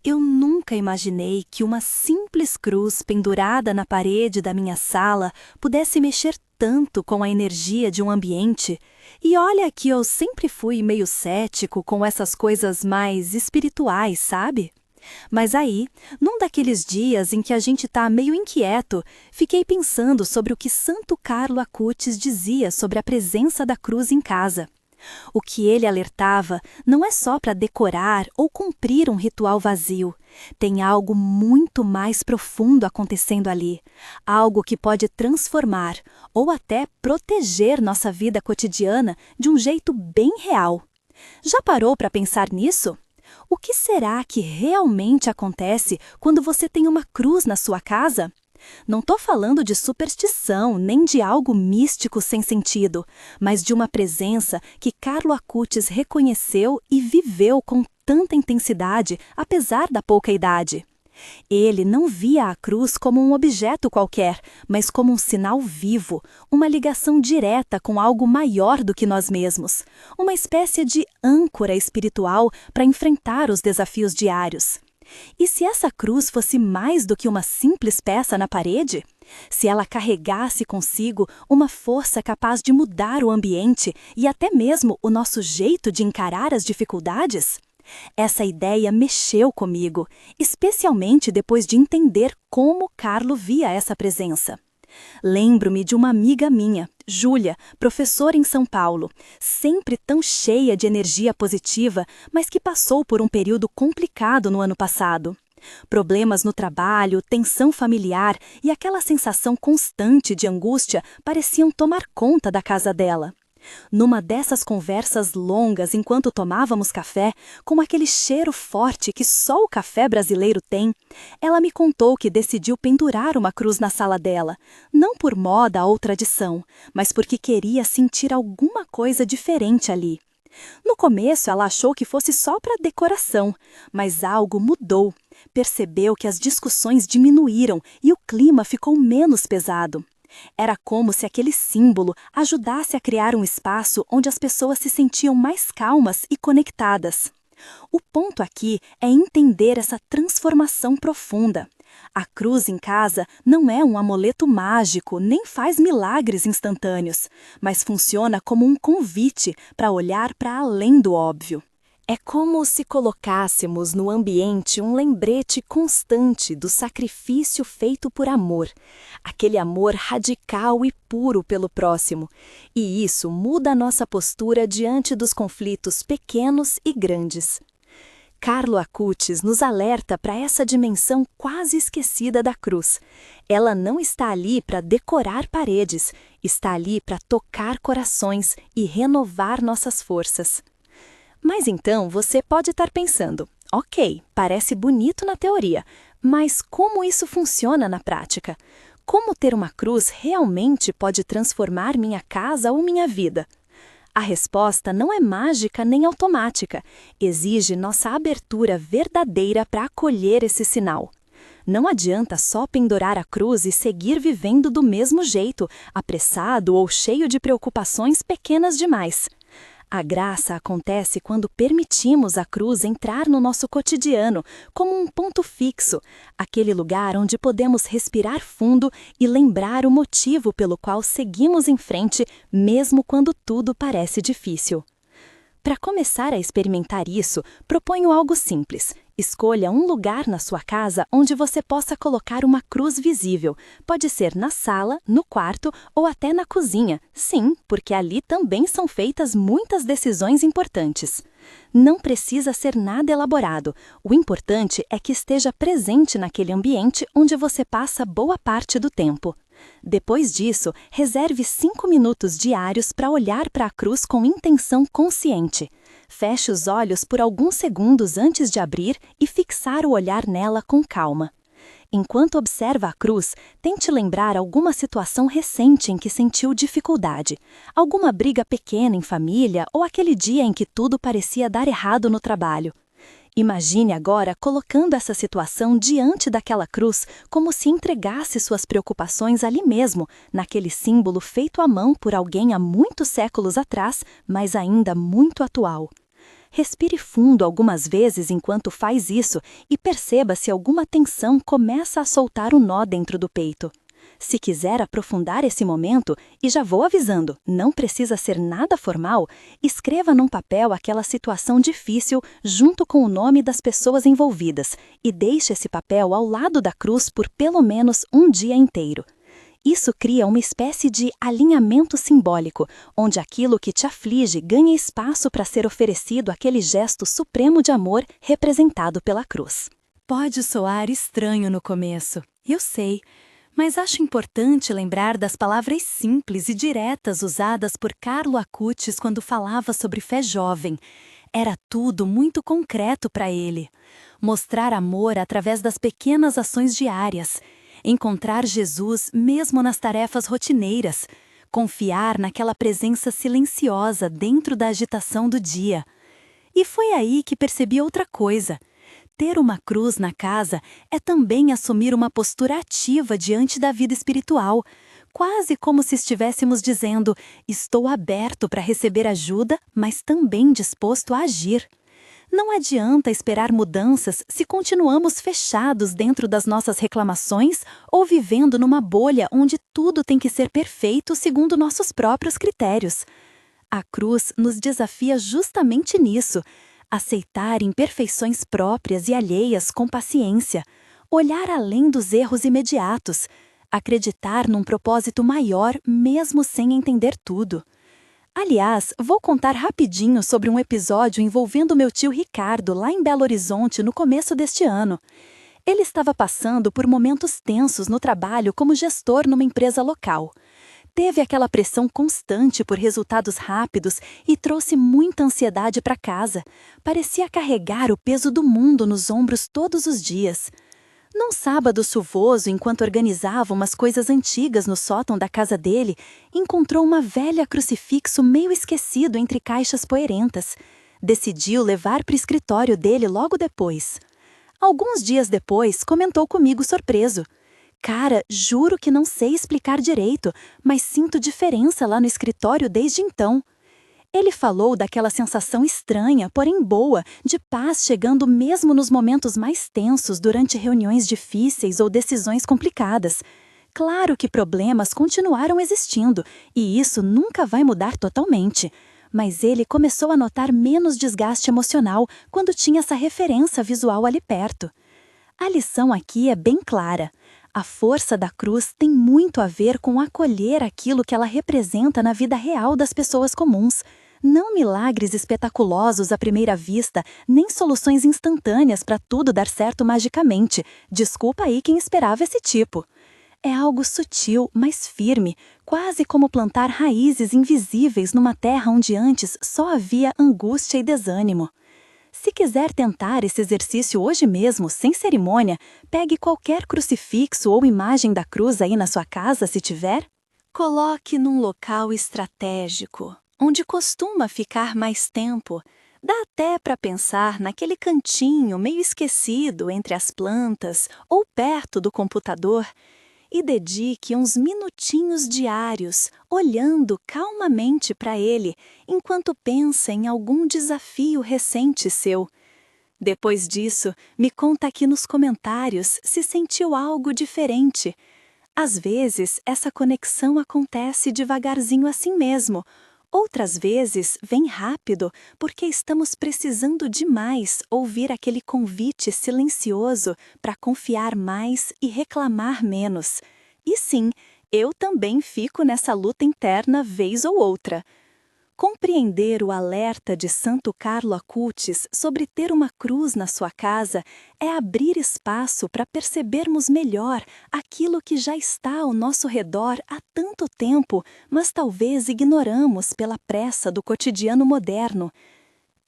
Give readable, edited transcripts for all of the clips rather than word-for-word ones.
Eu nunca imaginei que uma simples cruz pendurada na parede da minha sala pudesse mexer tanto com a energia de um ambiente. E olha que eu sempre fui meio cético com essas coisas mais espirituais, sabe? Mas aí, num daqueles dias em que a gente tá meio inquieto, fiquei pensando sobre o que Santo Carlo Acutis dizia sobre a presença da cruz em casa. O que ele alertava não é só para decorar ou cumprir um ritual vazio. Tem algo muito mais profundo acontecendo ali. Algo que pode transformar ou até proteger nossa vida cotidiana de um jeito bem real. Já parou para pensar nisso? O que será que realmente acontece quando você tem uma cruz na sua casa? Não estou falando de superstição, nem de algo místico sem sentido, mas de uma presença que Carlo Acutis reconheceu e viveu com tanta intensidade, apesar da pouca idade. Ele não via a cruz como um objeto qualquer, mas como um sinal vivo, uma ligação direta com algo maior do que nós mesmos, uma espécie de âncora espiritual para enfrentar os desafios diários. E se essa cruz fosse mais do que uma simples peça na parede? Se ela carregasse consigo uma força capaz de mudar o ambiente e até mesmo o nosso jeito de encarar as dificuldades? Essa ideia mexeu comigo, especialmente depois de entender como Carlo via essa presença. Lembro-me de uma amiga minha, Júlia, professora em São Paulo, sempre tão cheia de energia positiva, mas que passou por um período complicado no ano passado. Problemas no trabalho, tensão familiar e aquela sensação constante de angústia pareciam tomar conta da casa dela. Numa dessas conversas longas enquanto tomávamos café, com aquele cheiro forte que só o café brasileiro tem, ela me contou que decidiu pendurar uma cruz na sala dela, não por moda ou tradição, mas porque queria sentir alguma coisa diferente ali. No começo ela achou que fosse só para decoração, mas algo mudou. Percebeu que as discussões diminuíram e o clima ficou menos pesado. Era como se aquele símbolo ajudasse a criar um espaço onde as pessoas se sentiam mais calmas e conectadas. O ponto aqui é entender essa transformação profunda. A cruz em casa não é um amuleto mágico, nem faz milagres instantâneos, mas funciona como um convite para olhar para além do óbvio. É como se colocássemos no ambiente um lembrete constante do sacrifício feito por amor, aquele amor radical e puro pelo próximo, e isso muda a nossa postura diante dos conflitos pequenos e grandes. Carlo Acutis nos alerta para essa dimensão quase esquecida da cruz. Ela não está ali para decorar paredes, está ali para tocar corações e renovar nossas forças. Mas então você pode estar pensando, ok, parece bonito na teoria, mas como isso funciona na prática? Como ter uma cruz realmente pode transformar minha casa ou minha vida? A resposta não é mágica nem automática, exige nossa abertura verdadeira para acolher esse sinal. Não adianta só pendurar a cruz e seguir vivendo do mesmo jeito, apressado ou cheio de preocupações pequenas demais. A graça acontece quando permitimos a cruz entrar no nosso cotidiano como um ponto fixo, aquele lugar onde podemos respirar fundo e lembrar o motivo pelo qual seguimos em frente, mesmo quando tudo parece difícil. Para começar a experimentar isso, proponho algo simples. Escolha um lugar na sua casa onde você possa colocar uma cruz visível. Pode ser na sala, no quarto ou até na cozinha. Sim, porque ali também são feitas muitas decisões importantes. Não precisa ser nada elaborado. O importante é que esteja presente naquele ambiente onde você passa boa parte do tempo. Depois disso, reserve 5 minutos diários para olhar para a cruz com intenção consciente. Feche os olhos por alguns segundos antes de abrir e fixar o olhar nela com calma. Enquanto observa a cruz, tente lembrar alguma situação recente em que sentiu dificuldade, alguma briga pequena em família ou aquele dia em que tudo parecia dar errado no trabalho. Imagine agora colocando essa situação diante daquela cruz como se entregasse suas preocupações ali mesmo, naquele símbolo feito à mão por alguém há muitos séculos atrás, mas ainda muito atual. Respire fundo algumas vezes enquanto faz isso e perceba se alguma tensão começa a soltar o nó dentro do peito. Se quiser aprofundar esse momento, e já vou avisando, não precisa ser nada formal, escreva num papel aquela situação difícil junto com o nome das pessoas envolvidas e deixe esse papel ao lado da cruz por pelo menos um dia inteiro. Isso cria uma espécie de alinhamento simbólico, onde aquilo que te aflige ganha espaço para ser oferecido àquele gesto supremo de amor representado pela cruz. Pode soar estranho no começo, eu sei, mas acho importante lembrar das palavras simples e diretas usadas por Carlo Acutis quando falava sobre fé jovem. Era tudo muito concreto para ele. Mostrar amor através das pequenas ações diárias. Encontrar Jesus mesmo nas tarefas rotineiras. Confiar naquela presença silenciosa dentro da agitação do dia. E foi aí que percebi outra coisa. Ter uma cruz na casa é também assumir uma postura ativa diante da vida espiritual, quase como se estivéssemos dizendo: estou aberto para receber ajuda, mas também disposto a agir. Não adianta esperar mudanças se continuamos fechados dentro das nossas reclamações ou vivendo numa bolha onde tudo tem que ser perfeito segundo nossos próprios critérios. A cruz nos desafia justamente nisso. Aceitar imperfeições próprias e alheias com paciência, olhar além dos erros imediatos, acreditar num propósito maior mesmo sem entender tudo. Aliás, vou contar rapidinho sobre um episódio envolvendo meu tio Ricardo lá em Belo Horizonte no começo deste ano. Ele estava passando por momentos tensos no trabalho como gestor numa empresa local. Teve aquela pressão constante por resultados rápidos e trouxe muita ansiedade para casa. Parecia carregar o peso do mundo nos ombros todos os dias. Num sábado chuvoso, enquanto organizava umas coisas antigas no sótão da casa dele, encontrou uma velha crucifixo meio esquecido entre caixas poeirentas. Decidiu levar para o escritório dele logo depois. Alguns dias depois, comentou comigo surpreso: "Cara, juro que não sei explicar direito, mas sinto diferença lá no escritório desde então." Ele falou daquela sensação estranha, porém boa, de paz chegando mesmo nos momentos mais tensos durante reuniões difíceis ou decisões complicadas. Claro que problemas continuaram existindo, e isso nunca vai mudar totalmente. Mas ele começou a notar menos desgaste emocional quando tinha essa referência visual ali perto. A lição aqui é bem clara. A força da cruz tem muito a ver com acolher aquilo que ela representa na vida real das pessoas comuns. Não milagres espetaculosos à primeira vista, nem soluções instantâneas para tudo dar certo magicamente. Desculpa aí quem esperava esse tipo. É algo sutil, mas firme, quase como plantar raízes invisíveis numa terra onde antes só havia angústia e desânimo. Se quiser tentar esse exercício hoje mesmo, sem cerimônia, pegue qualquer crucifixo ou imagem da cruz aí na sua casa, se tiver. Coloque num local estratégico, onde costuma ficar mais tempo. Dá até para pensar naquele cantinho meio esquecido entre as plantas ou perto do computador. E dedique uns minutinhos diários, olhando calmamente para ele, enquanto pensa em algum desafio recente seu. Depois disso, me conta aqui nos comentários se sentiu algo diferente. Às vezes, essa conexão acontece devagarzinho assim mesmo. Outras vezes, vem rápido, porque estamos precisando demais ouvir aquele convite silencioso para confiar mais e reclamar menos. E sim, eu também fico nessa luta interna vez ou outra. Compreender o alerta de Santo Carlo Acutis sobre ter uma cruz na sua casa é abrir espaço para percebermos melhor aquilo que já está ao nosso redor há tanto tempo, mas talvez ignoramos pela pressa do cotidiano moderno.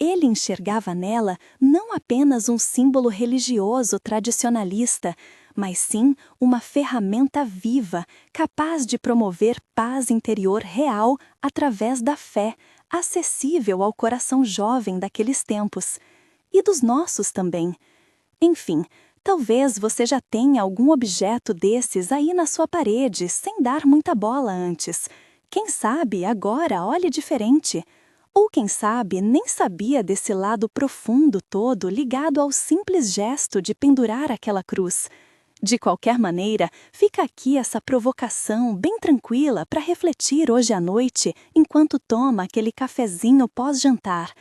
Ele enxergava nela não apenas um símbolo religioso tradicionalista, mas sim uma ferramenta viva, capaz de promover paz interior real através da fé, acessível ao coração jovem daqueles tempos. E dos nossos também. Enfim, talvez você já tenha algum objeto desses aí na sua parede, sem dar muita bola antes. Quem sabe agora olhe diferente. Ou quem sabe nem sabia desse lado profundo todo ligado ao simples gesto de pendurar aquela cruz. De qualquer maneira, fica aqui essa provocação bem tranquila para refletir hoje à noite enquanto toma aquele cafezinho pós-jantar.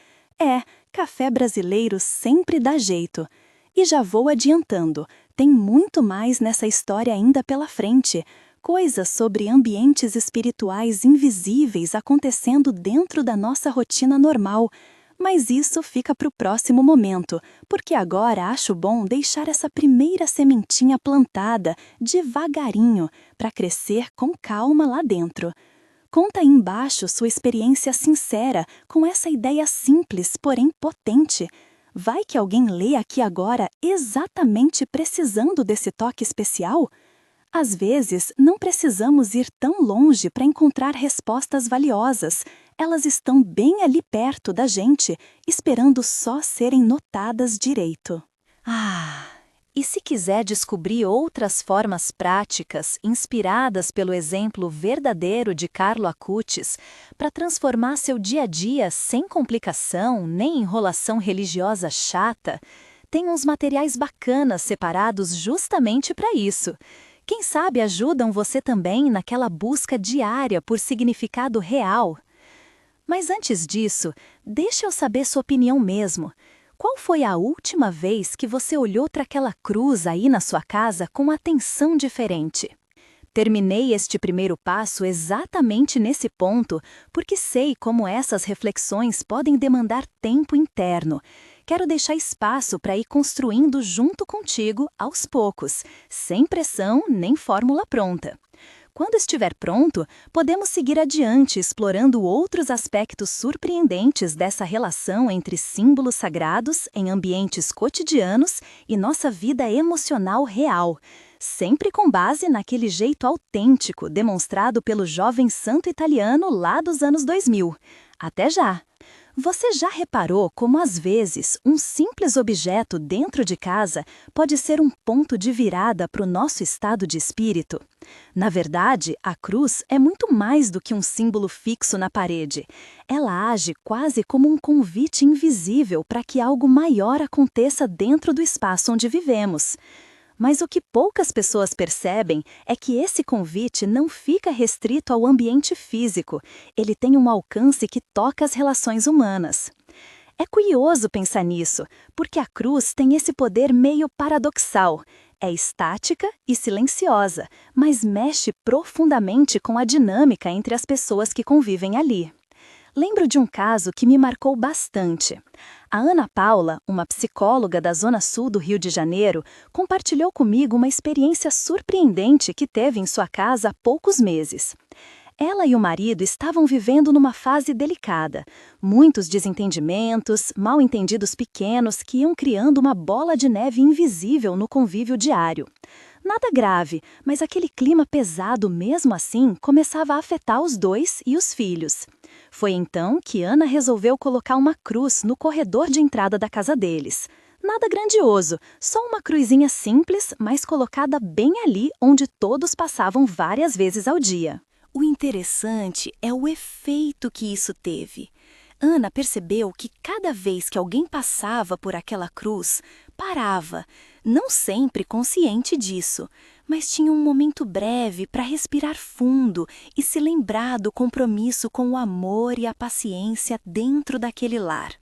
Café brasileiro sempre dá jeito. E já vou adiantando, tem muito mais nessa história ainda pela frente. Coisas sobre ambientes espirituais invisíveis acontecendo dentro da nossa rotina normal. Mas isso fica para o próximo momento, porque agora acho bom deixar essa primeira sementinha plantada devagarinho para crescer com calma lá dentro. Conta aí embaixo sua experiência sincera com essa ideia simples, porém potente. Vai que alguém lê aqui agora exatamente precisando desse toque especial? Às vezes, não precisamos ir tão longe para encontrar respostas valiosas. Elas estão bem ali perto da gente, esperando só serem notadas direito. E se quiser descobrir outras formas práticas, inspiradas pelo exemplo verdadeiro de Carlo Acutis, para transformar seu dia a dia sem complicação nem enrolação religiosa chata, tem uns materiais bacanas separados justamente para isso. Quem sabe ajudam você também naquela busca diária por significado real. Mas antes disso, deixa eu saber sua opinião mesmo. Qual foi a última vez que você olhou para aquela cruz aí na sua casa com atenção diferente? Terminei este primeiro passo exatamente nesse ponto, porque sei como essas reflexões podem demandar tempo interno. Quero deixar espaço para ir construindo junto contigo, aos poucos, sem pressão nem fórmula pronta. Quando estiver pronto, podemos seguir adiante explorando outros aspectos surpreendentes dessa relação entre símbolos sagrados em ambientes cotidianos e nossa vida emocional real, sempre com base naquele jeito autêntico demonstrado pelo jovem santo italiano lá dos anos 2000. Até já! Você já reparou como, às vezes, um simples objeto dentro de casa pode ser um ponto de virada para o nosso estado de espírito? Na verdade, a cruz é muito mais do que um símbolo fixo na parede. Ela age quase como um convite invisível para que algo maior aconteça dentro do espaço onde vivemos. Mas o que poucas pessoas percebem é que esse convite não fica restrito ao ambiente físico, ele tem um alcance que toca as relações humanas. É curioso pensar nisso, porque a cruz tem esse poder meio paradoxal. É estática e silenciosa, mas mexe profundamente com a dinâmica entre as pessoas que convivem ali. Lembro de um caso que me marcou bastante. A Ana Paula, uma psicóloga da Zona Sul do Rio de Janeiro, compartilhou comigo uma experiência surpreendente que teve em sua casa há poucos meses. Ela e o marido estavam vivendo numa fase delicada. Muitos desentendimentos, mal-entendidos pequenos que iam criando uma bola de neve invisível no convívio diário. Nada grave, mas aquele clima pesado mesmo assim começava a afetar os dois e os filhos. Foi então que Ana resolveu colocar uma cruz no corredor de entrada da casa deles. Nada grandioso, só uma cruzinha simples, mas colocada bem ali onde todos passavam várias vezes ao dia. O interessante é o efeito que isso teve. Ana percebeu que cada vez que alguém passava por aquela cruz, parava, não sempre consciente disso, mas tinha um momento breve para respirar fundo e se lembrar do compromisso com o amor e a paciência dentro daquele lar.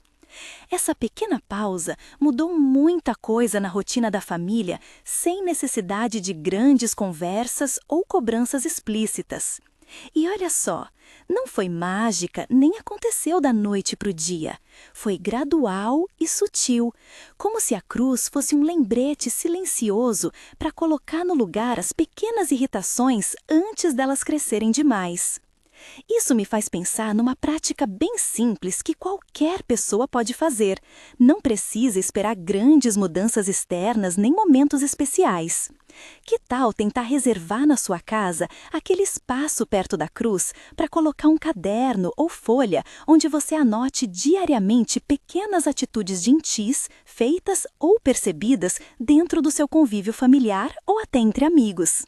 Essa pequena pausa mudou muita coisa na rotina da família, sem necessidade de grandes conversas ou cobranças explícitas. E olha só, não foi mágica nem aconteceu da noite para o dia. Foi gradual e sutil, como se a cruz fosse um lembrete silencioso para colocar no lugar as pequenas irritações antes delas crescerem demais. Isso me faz pensar numa prática bem simples que qualquer pessoa pode fazer. Não precisa esperar grandes mudanças externas nem momentos especiais. Que tal tentar reservar na sua casa aquele espaço perto da cruz para colocar um caderno ou folha onde você anote diariamente pequenas atitudes gentis, feitas ou percebidas dentro do seu convívio familiar ou até entre amigos?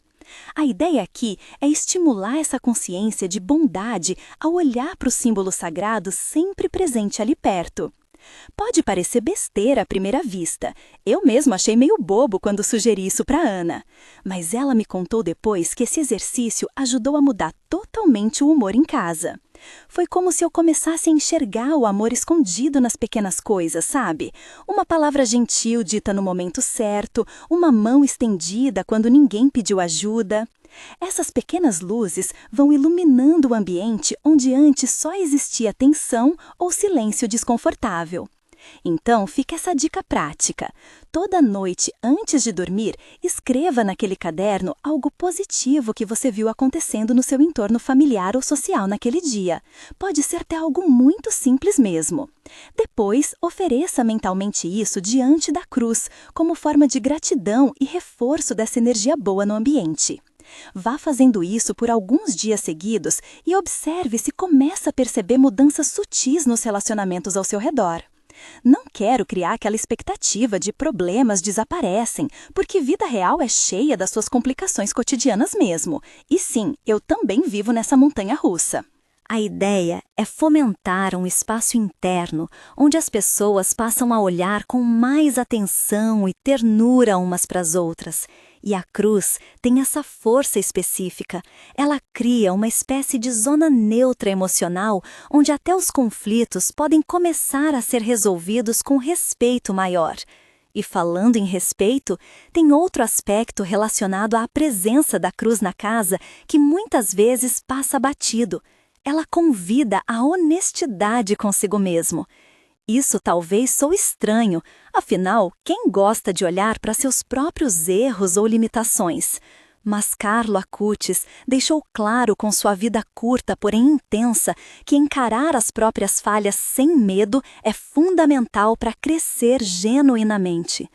A ideia aqui é estimular essa consciência de bondade ao olhar para o símbolo sagrado sempre presente ali perto. Pode parecer besteira à primeira vista. Eu mesmo achei meio bobo quando sugeri isso para Ana. Mas ela me contou depois que esse exercício ajudou a mudar totalmente o humor em casa. Foi como se eu começasse a enxergar o amor escondido nas pequenas coisas, sabe? Uma palavra gentil dita no momento certo, uma mão estendida quando ninguém pediu ajuda. Essas pequenas luzes vão iluminando o ambiente onde antes só existia tensão ou silêncio desconfortável. Então, fica essa dica prática. Toda noite, antes de dormir, escreva naquele caderno algo positivo que você viu acontecendo no seu entorno familiar ou social naquele dia. Pode ser até algo muito simples mesmo. Depois, ofereça mentalmente isso diante da cruz, como forma de gratidão e reforço dessa energia boa no ambiente. Vá fazendo isso por alguns dias seguidos e observe se começa a perceber mudanças sutis nos relacionamentos ao seu redor. Não quero criar aquela expectativa de problemas desaparecem, porque vida real é cheia das suas complicações cotidianas mesmo. E sim, eu também vivo nessa montanha-russa. A ideia é fomentar um espaço interno, onde as pessoas passam a olhar com mais atenção e ternura umas para as outras. E a cruz tem essa força específica. Ela cria uma espécie de zona neutra emocional, onde até os conflitos podem começar a ser resolvidos com respeito maior. E falando em respeito, tem outro aspecto relacionado à presença da cruz na casa que muitas vezes passa batido. Ela convida à honestidade consigo mesmo. Isso talvez soe estranho, afinal, quem gosta de olhar para seus próprios erros ou limitações? Mas Carlo Acutis deixou claro com sua vida curta, porém intensa, que encarar as próprias falhas sem medo é fundamental para crescer genuinamente.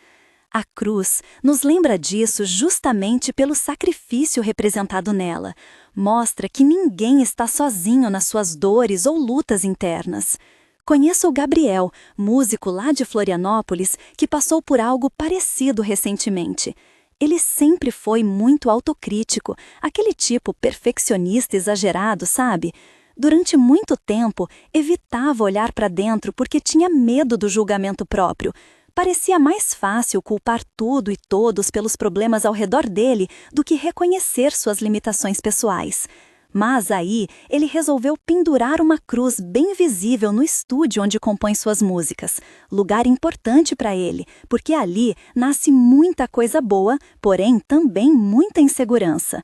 A cruz nos lembra disso justamente pelo sacrifício representado nela. Mostra que ninguém está sozinho nas suas dores ou lutas internas. Conheço o Gabriel, músico lá de Florianópolis, que passou por algo parecido recentemente. Ele sempre foi muito autocrítico, aquele tipo perfeccionista exagerado, sabe? Durante muito tempo, evitava olhar para dentro porque tinha medo do julgamento próprio. Parecia mais fácil culpar tudo e todos pelos problemas ao redor dele do que reconhecer suas limitações pessoais. Mas aí, ele resolveu pendurar uma cruz bem visível no estúdio onde compõe suas músicas. Lugar importante para ele, porque ali nasce muita coisa boa, porém também muita insegurança.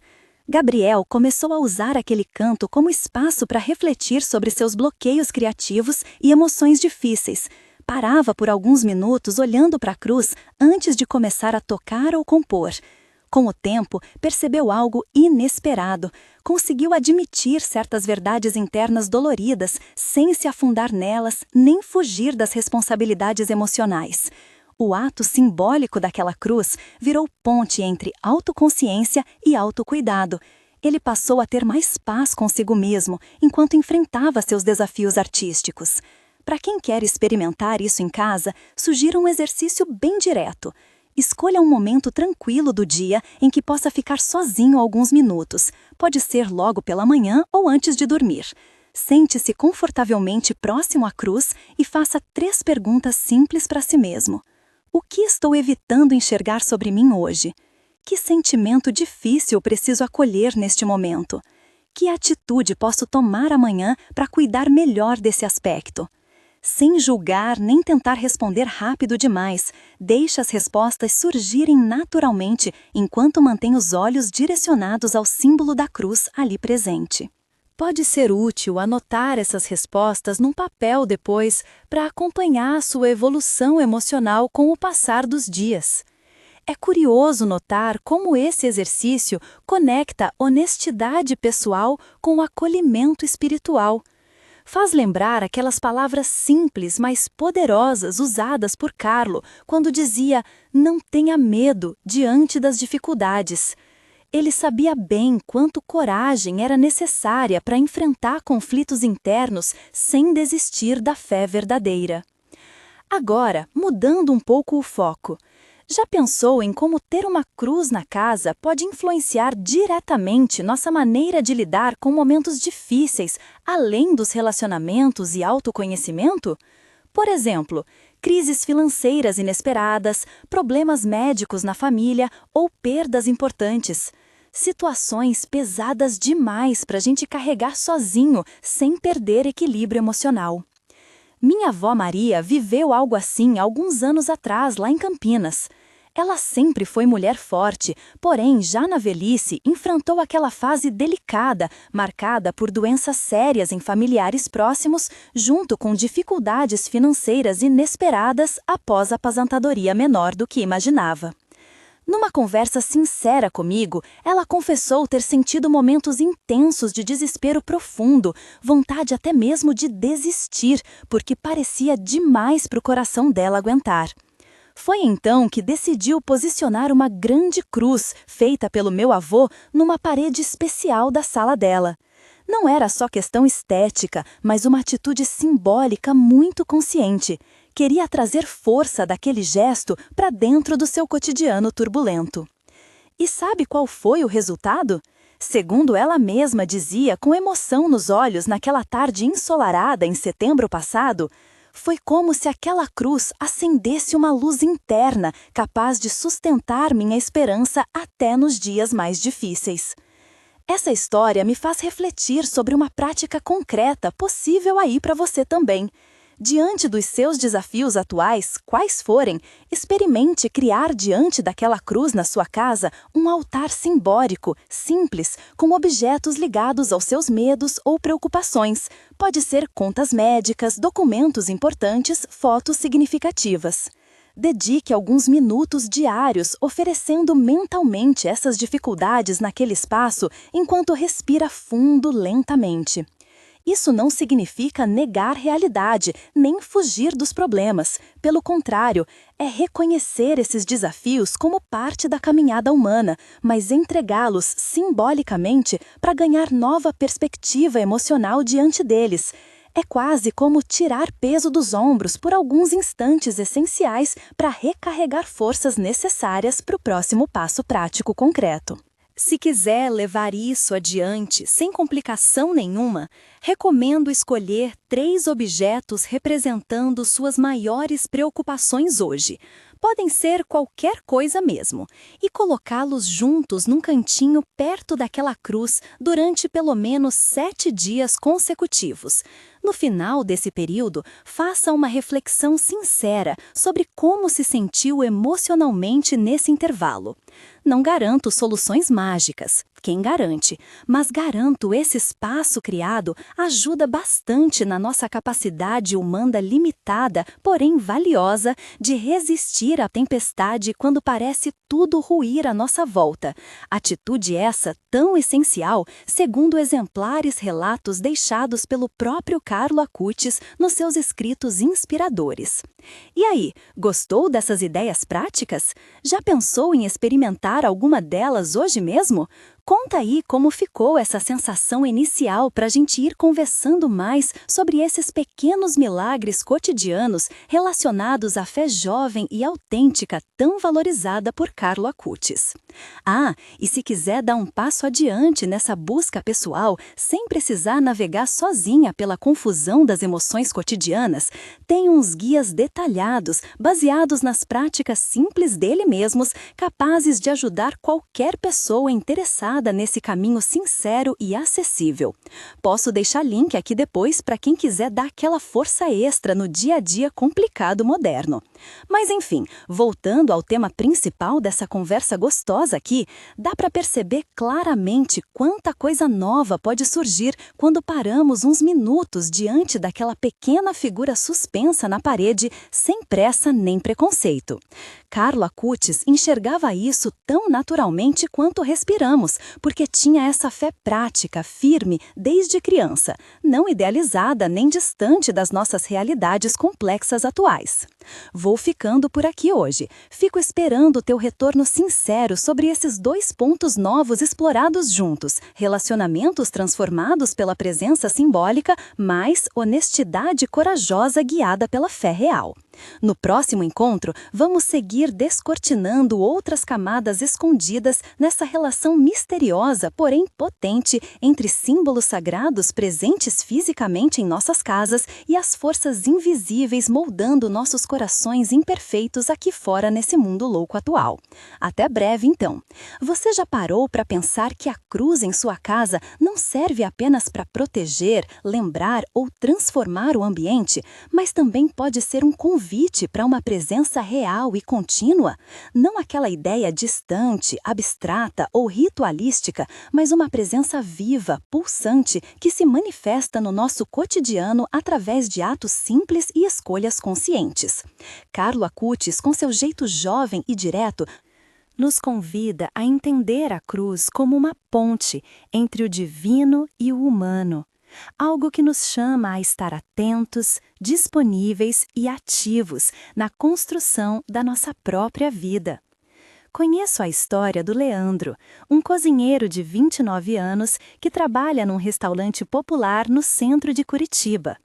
Gabriel começou a usar aquele canto como espaço para refletir sobre seus bloqueios criativos e emoções difíceis. Parava por alguns minutos olhando para a cruz antes de começar a tocar ou compor. Com o tempo, percebeu algo inesperado. Conseguiu admitir certas verdades internas doloridas, sem se afundar nelas, nem fugir das responsabilidades emocionais. O ato simbólico daquela cruz virou ponte entre autoconsciência e autocuidado. Ele passou a ter mais paz consigo mesmo, enquanto enfrentava seus desafios artísticos. Para quem quer experimentar isso em casa, sugiro um exercício bem direto. Escolha um momento tranquilo do dia em que possa ficar sozinho alguns minutos. Pode ser logo pela manhã ou antes de dormir. Sente-se confortavelmente próximo à cruz e faça 3 perguntas simples para si mesmo. O que estou evitando enxergar sobre mim hoje? Que sentimento difícil preciso acolher neste momento? Que atitude posso tomar amanhã para cuidar melhor desse aspecto? Sem julgar nem tentar responder rápido demais, deixe as respostas surgirem naturalmente enquanto mantém os olhos direcionados ao símbolo da cruz ali presente. Pode ser útil anotar essas respostas num papel depois para acompanhar a sua evolução emocional com o passar dos dias. É curioso notar como esse exercício conecta honestidade pessoal com o acolhimento espiritual. Faz lembrar aquelas palavras simples, mas poderosas usadas por Carlo quando dizia "não tenha medo diante das dificuldades". Ele sabia bem quanto coragem era necessária para enfrentar conflitos internos sem desistir da fé verdadeira. Agora, mudando um pouco o foco, Já pensou em como ter uma cruz na casa pode influenciar diretamente nossa maneira de lidar com momentos difíceis, além dos relacionamentos e autoconhecimento? Por exemplo, crises financeiras inesperadas, problemas médicos na família ou perdas importantes. Situações pesadas demais para a gente carregar sozinho, sem perder equilíbrio emocional. Minha avó Maria viveu algo assim alguns anos atrás, lá em Campinas. Ela sempre foi mulher forte, porém, já na velhice, enfrentou aquela fase delicada, marcada por doenças sérias em familiares próximos, junto com dificuldades financeiras inesperadas após a aposentadoria menor do que imaginava. Numa conversa sincera comigo, ela confessou ter sentido momentos intensos de desespero profundo, vontade até mesmo de desistir, porque parecia demais para o coração dela aguentar. Foi então que decidiu posicionar uma grande cruz, feita pelo meu avô, numa parede especial da sala dela. Não era só questão estética, mas uma atitude simbólica muito consciente. Queria trazer força daquele gesto para dentro do seu cotidiano turbulento. E sabe qual foi o resultado? Segundo ela mesma dizia com emoção nos olhos naquela tarde ensolarada em setembro passado, foi como se aquela cruz acendesse uma luz interna capaz de sustentar minha esperança até nos dias mais difíceis. Essa história me faz refletir sobre uma prática concreta possível aí para você também. Diante dos seus desafios atuais, quais forem, experimente criar diante daquela cruz na sua casa um altar simbólico, simples, com objetos ligados aos seus medos ou preocupações. Pode ser contas médicas, documentos importantes, fotos significativas. Dedique alguns minutos diários oferecendo mentalmente essas dificuldades naquele espaço enquanto respira fundo lentamente. Isso não significa negar realidade, nem fugir dos problemas. Pelo contrário, é reconhecer esses desafios como parte da caminhada humana, mas entregá-los simbolicamente para ganhar nova perspectiva emocional diante deles. É quase como tirar peso dos ombros por alguns instantes essenciais para recarregar forças necessárias para o próximo passo prático concreto. Se quiser levar isso adiante sem complicação nenhuma, recomendo escolher 3 objetos representando suas maiores preocupações hoje. Podem ser qualquer coisa mesmo, e colocá-los juntos num cantinho perto daquela cruz durante pelo menos 7 dias consecutivos. No final desse período, faça uma reflexão sincera sobre como se sentiu emocionalmente nesse intervalo. Não garanto soluções mágicas, quem garante, mas garanto esse espaço criado ajuda bastante na nossa capacidade humana limitada, porém valiosa, de resistir à tempestade quando parece tudo ruir à nossa volta. Atitude essa tão essencial, segundo exemplares relatos deixados pelo próprio Carlo Acutis nos seus escritos inspiradores. E aí, gostou dessas ideias práticas? Já pensou em experimentar alguma delas hoje mesmo? Conta aí como ficou essa sensação inicial para a gente ir conversando mais sobre esses pequenos milagres cotidianos relacionados à fé jovem e autêntica tão valorizada por Carlo Acutis. Ah, e se quiser dar um passo adiante nessa busca pessoal, sem precisar navegar sozinha pela confusão das emoções cotidianas, tem uns guias detalhados, baseados nas práticas simples dele mesmos, capazes de ajudar qualquer pessoa interessada nesse caminho sincero e acessível. Posso deixar link aqui depois para quem quiser dar aquela força extra no dia a dia complicado moderno. Mas enfim, voltando ao tema principal dessa conversa gostosa aqui, dá para perceber claramente quanta coisa nova pode surgir quando paramos uns minutos diante daquela pequena figura suspensa na parede, sem pressa nem preconceito. Carlo Acutis enxergava isso tão naturalmente quanto respiramos, porque tinha essa fé prática, firme, desde criança, não idealizada nem distante das nossas realidades complexas atuais. Vou ficando por aqui hoje. Fico esperando o teu retorno sincero sobre esses 2 pontos novos explorados juntos: relacionamentos transformados pela presença simbólica, mais honestidade corajosa guiada pela fé real. No próximo encontro, vamos seguir descortinando outras camadas escondidas nessa relação misteriosa, porém potente, entre símbolos sagrados presentes fisicamente em nossas casas e as forças invisíveis moldando nossos corações imperfeitos aqui fora nesse mundo louco atual. Até breve, então. Você já parou para pensar que a cruz em sua casa não serve apenas para proteger, lembrar ou transformar o ambiente, mas também pode ser um convite para uma presença real e contínua? Não aquela ideia distante, abstrata ou ritualística, mas uma presença viva, pulsante, que se manifesta no nosso cotidiano através de atos simples e escolhas conscientes. Carlo Acutis, com seu jeito jovem e direto, nos convida a entender a cruz como uma ponte entre o divino e o humano. Algo que nos chama a estar atentos, disponíveis e ativos na construção da nossa própria vida. Conheço a história do Leandro, um cozinheiro de 29 anos que trabalha num restaurante popular no centro de Curitiba.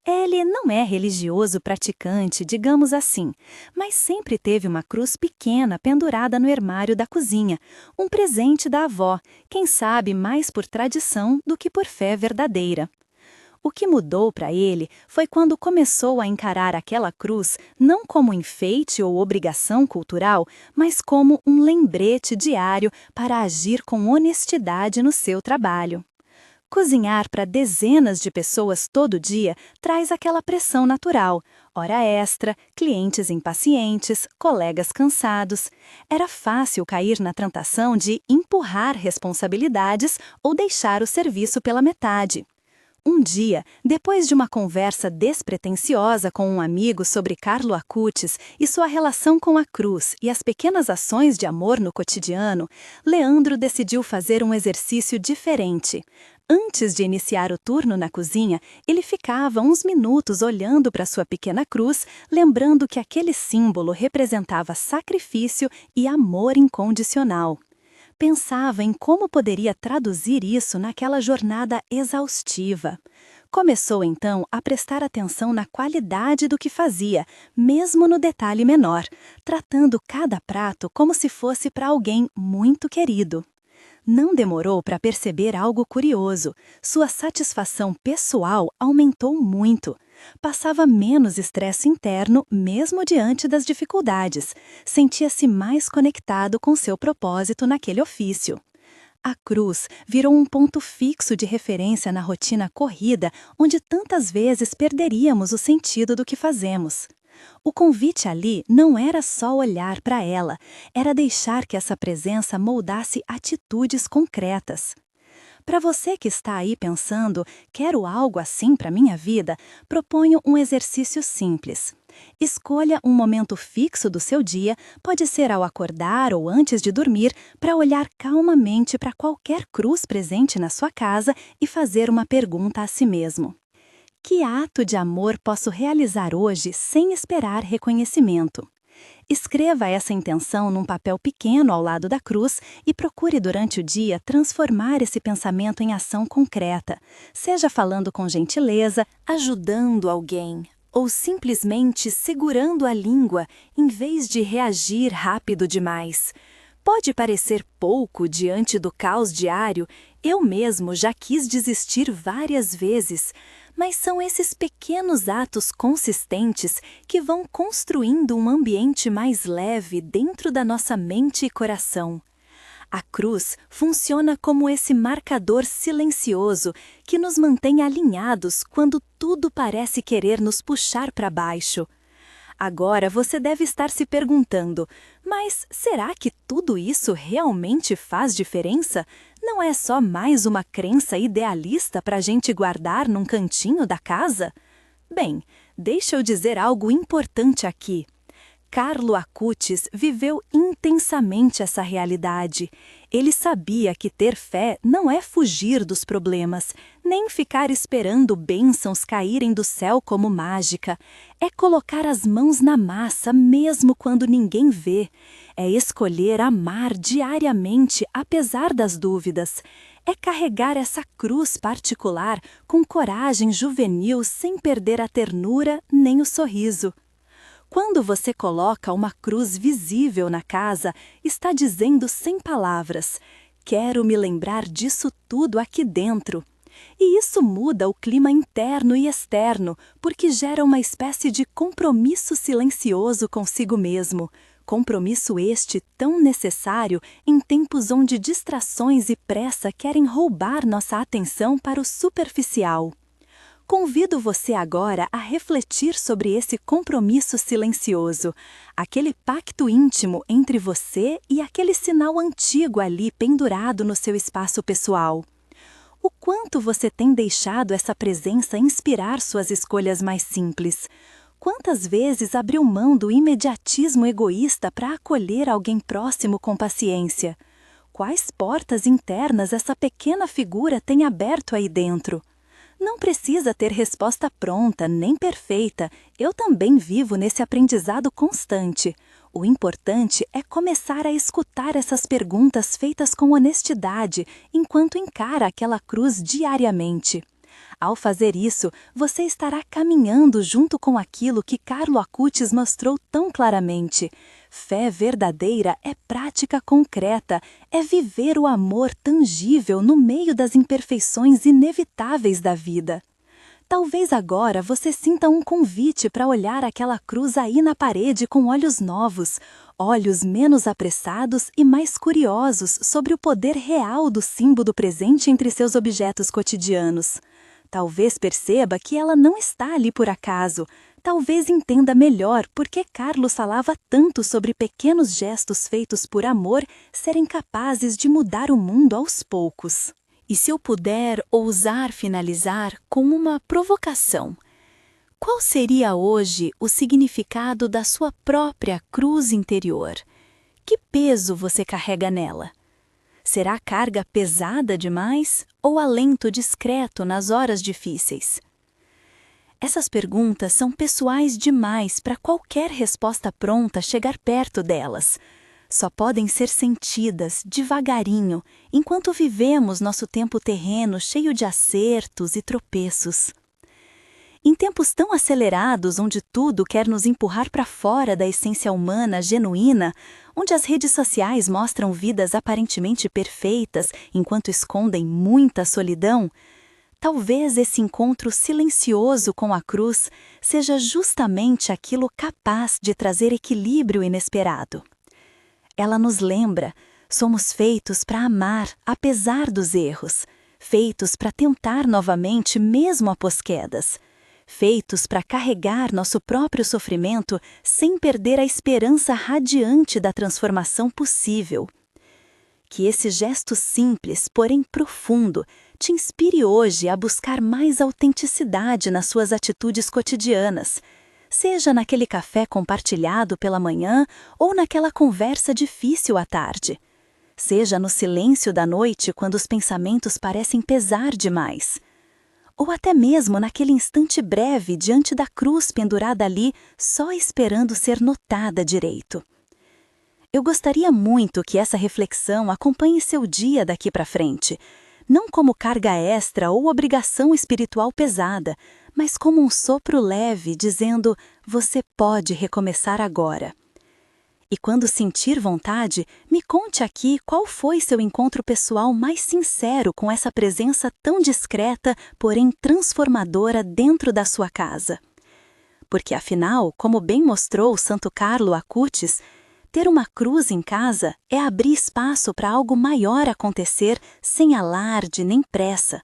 Ele não é religioso praticante, digamos assim, mas sempre teve uma cruz pequena pendurada no armário da cozinha, um presente da avó, quem sabe mais por tradição do que por fé verdadeira. O que mudou para ele foi quando começou a encarar aquela cruz não como enfeite ou obrigação cultural, mas como um lembrete diário para agir com honestidade no seu trabalho. Cozinhar para dezenas de pessoas todo dia traz aquela pressão natural: hora extra, clientes impacientes, colegas cansados. Era fácil cair na tentação de empurrar responsabilidades ou deixar o serviço pela metade. Um dia, depois de uma conversa despretensiosa com um amigo sobre Carlo Acutis e sua relação com a cruz e as pequenas ações de amor no cotidiano, Leandro decidiu fazer um exercício diferente. Antes de iniciar o turno na cozinha, ele ficava uns minutos olhando para sua pequena cruz, lembrando que aquele símbolo representava sacrifício e amor incondicional. Pensava em como poderia traduzir isso naquela jornada exaustiva. Começou então a prestar atenção na qualidade do que fazia, mesmo no detalhe menor, tratando cada prato como se fosse para alguém muito querido. Não demorou para perceber algo curioso: sua satisfação pessoal aumentou muito. Passava menos estresse interno, mesmo diante das dificuldades. Sentia-se mais conectado com seu propósito naquele ofício. A cruz virou um ponto fixo de referência na rotina corrida, onde tantas vezes perderíamos o sentido do que fazemos. O convite ali não era só olhar para ela, era deixar que essa presença moldasse atitudes concretas. Para você que está aí pensando, quero algo assim para minha vida, proponho um exercício simples. Escolha um momento fixo do seu dia, pode ser ao acordar ou antes de dormir, para olhar calmamente para qualquer cruz presente na sua casa e fazer uma pergunta a si mesmo: que ato de amor posso realizar hoje sem esperar reconhecimento? Escreva essa intenção num papel pequeno ao lado da cruz e procure durante o dia transformar esse pensamento em ação concreta, seja falando com gentileza, ajudando alguém, ou simplesmente segurando a língua em vez de reagir rápido demais. Pode parecer pouco diante do caos diário, eu mesmo já quis desistir várias vezes, mas são esses pequenos atos consistentes que vão construindo um ambiente mais leve dentro da nossa mente e coração. A cruz funciona como esse marcador silencioso que nos mantém alinhados quando tudo parece querer nos puxar para baixo. Agora você deve estar se perguntando: mas será que tudo isso realmente faz diferença? Não é só mais uma crença idealista para a gente guardar num cantinho da casa? Bem, deixa eu dizer algo importante aqui. Carlo Acutis viveu intensamente essa realidade. Ele sabia que ter fé não é fugir dos problemas, nem ficar esperando bênçãos caírem do céu como mágica. É colocar as mãos na massa mesmo quando ninguém vê. É escolher amar diariamente apesar das dúvidas. É carregar essa cruz particular com coragem juvenil sem perder a ternura nem o sorriso. Quando você coloca uma cruz visível na casa, está dizendo sem palavras: quero me lembrar disso tudo aqui dentro. E isso muda o clima interno e externo, porque gera uma espécie de compromisso silencioso consigo mesmo. Compromisso este tão necessário em tempos onde distrações e pressa querem roubar nossa atenção para o superficial. Convido você agora a refletir sobre esse compromisso silencioso, aquele pacto íntimo entre você e aquele sinal antigo ali pendurado no seu espaço pessoal. O quanto você tem deixado essa presença inspirar suas escolhas mais simples? Quantas vezes abriu mão do imediatismo egoísta para acolher alguém próximo com paciência? Quais portas internas essa pequena figura tem aberto aí dentro? Não precisa ter resposta pronta, nem perfeita. Eu também vivo nesse aprendizado constante. O importante é começar a escutar essas perguntas feitas com honestidade, enquanto encara aquela cruz diariamente. Ao fazer isso, você estará caminhando junto com aquilo que Carlo Acutis mostrou tão claramente. Fé verdadeira é prática concreta, é viver o amor tangível no meio das imperfeições inevitáveis da vida. Talvez agora você sinta um convite para olhar aquela cruz aí na parede com olhos novos, olhos menos apressados e mais curiosos sobre o poder real do símbolo presente entre seus objetos cotidianos. Talvez perceba que ela não está ali por acaso. Talvez entenda melhor por que Carlos falava tanto sobre pequenos gestos feitos por amor serem capazes de mudar o mundo aos poucos. E se eu puder ousar finalizar com uma provocação, qual seria hoje o significado da sua própria cruz interior? Que peso você carrega nela? Será carga pesada demais ou alento discreto nas horas difíceis? Essas perguntas são pessoais demais para qualquer resposta pronta chegar perto delas. Só podem ser sentidas devagarinho, enquanto vivemos nosso tempo terreno cheio de acertos e tropeços. Em tempos tão acelerados, onde tudo quer nos empurrar para fora da essência humana genuína, onde as redes sociais mostram vidas aparentemente perfeitas enquanto escondem muita solidão, talvez esse encontro silencioso com a cruz seja justamente aquilo capaz de trazer equilíbrio inesperado. Ela nos lembra, somos feitos para amar apesar dos erros, feitos para tentar novamente mesmo após quedas, feitos para carregar nosso próprio sofrimento sem perder a esperança radiante da transformação possível. Que esse gesto simples, porém profundo, te inspire hoje a buscar mais autenticidade nas suas atitudes cotidianas, seja naquele café compartilhado pela manhã ou naquela conversa difícil à tarde. Seja no silêncio da noite quando os pensamentos parecem pesar demais. Ou até mesmo naquele instante breve diante da cruz pendurada ali, só esperando ser notada direito. Eu gostaria muito que essa reflexão acompanhe seu dia daqui para frente, não como carga extra ou obrigação espiritual pesada, mas como um sopro leve dizendo: você pode recomeçar agora. E quando sentir vontade, me conte aqui qual foi seu encontro pessoal mais sincero com essa presença tão discreta, porém transformadora dentro da sua casa. Porque afinal, como bem mostrou Santo Carlo Acutis, ter uma cruz em casa é abrir espaço para algo maior acontecer sem alarde nem pressa.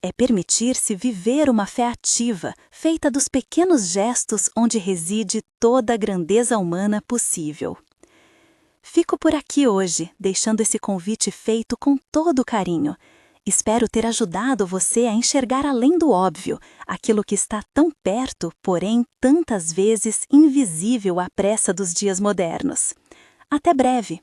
É permitir-se viver uma fé ativa, feita dos pequenos gestos onde reside toda a grandeza humana possível. Fico por aqui hoje, deixando esse convite feito com todo carinho. Espero ter ajudado você a enxergar além do óbvio, aquilo que está tão perto, porém tantas vezes invisível à pressa dos dias modernos. Até breve!